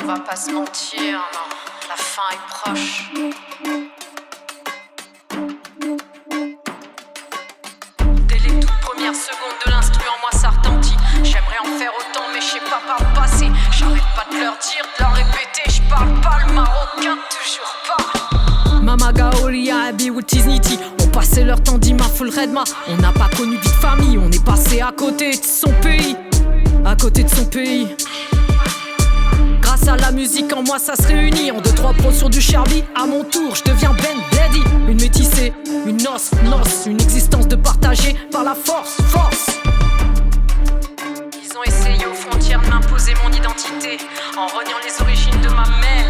va pas se mentir, non, la fin est proche. Dès les toutes premières secondes de l'instru en moi ça retentit. J'aimerais en faire autant mais je sais pas par le passé. J'arrête pas de leur dire, de leur répéter. J'parle pas le marocain, toujours pas. Mama Gaolia, Abi ou Tizniti ont passé leur temps d'Ima full redma. On n'a pas connu vie de famille, on est passé à côté de son pays. À côté de son pays. Grâce à la musique en moi ça se réunit. En 2-3 pros sur du Sherby. À mon tour je deviens Ben Daddy. Une métissée, une noce, une existence de partager par la force. Ils ont essayé aux frontières de m'imposer mon identité en reniant les origines de ma mère.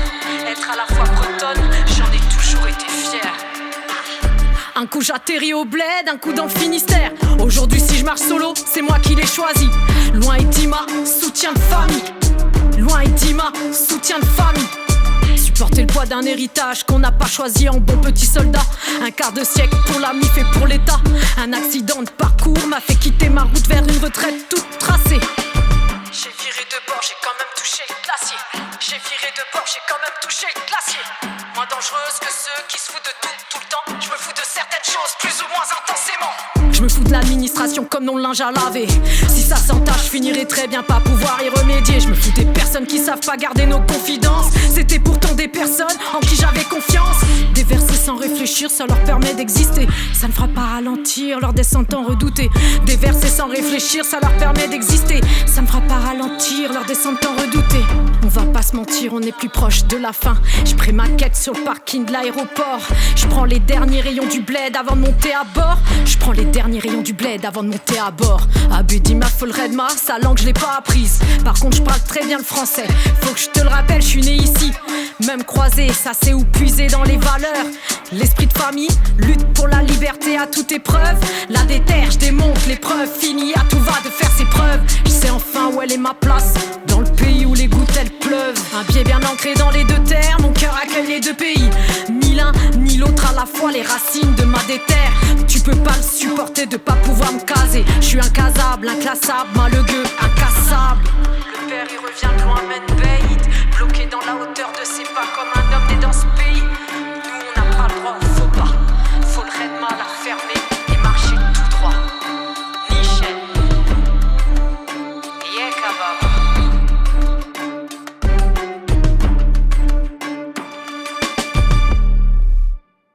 Être à la fois bretonne, j'en ai toujours été fière. Un coup j'atterris au bled, un coup dans le Finistère. Aujourd'hui si je marche solo, c'est moi qui l'ai choisi. Loin est Dima, soutien de famille. Loin est Dima, soutien de famille. Supporter le poids d'un héritage qu'on n'a pas choisi en bon petit soldat. Un quart de siècle pour la MIF et pour l'État. Un accident de parcours m'a fait quitter ma route vers une retraite toute tracée. J'ai viré de bord, j'ai quand même touché le glacier. J'ai viré de bord, j'ai quand même touché le glacier. Moins dangereuse que ceux qui se foutent de tout le temps. Je me fous de certaines choses plus ou moins intensément. Je me fous de l'administration comme non le linge à laver. Si ça s'entache, je finirai très bien pas pouvoir y remédier. Je me fous des personnes qui savent pas garder nos confidences. C'était pourtant des personnes en qui j'avais confiance. Déverser sans réfléchir, ça leur permet d'exister. Ça ne fera pas ralentir leur descente en redouté. Déverser sans réfléchir, ça leur permet d'exister. Ça ne fera pas ralentir leur descente en redouté. On va pas se mentir, on est plus proche de la fin. Je pris ma quête sur le parking de l'aéroport. Je prends les derniers rayons du bled avant de monter à bord. Je prends les derniers rayons du bled avant de monter à bord. Abudi ma full redma, sa langue je l'ai pas apprise. Par contre je parle très bien le français. Faut que je te le rappelle, je suis né ici. Même croisé, ça c'est où puiser dans les valeurs. L'esprit de famille, lutte pour la liberté à toute épreuve. La déterre, je démonte l'épreuve. Fini à tout va de faire ses preuves. Je sais enfin où elle est ma place. Dans le pays où les gouttes elles pleuvent. Un pied bien ancré dans les deux terres. Mon cœur accueille les deux pays. Ni l'un ni l'autre à la fois, les racines de ma déterre. Tu peux pas le supporter de pas pouvoir me caser. Je suis incasable, inclassable, malheureux, incassable. Le père il revient de loin maintenant.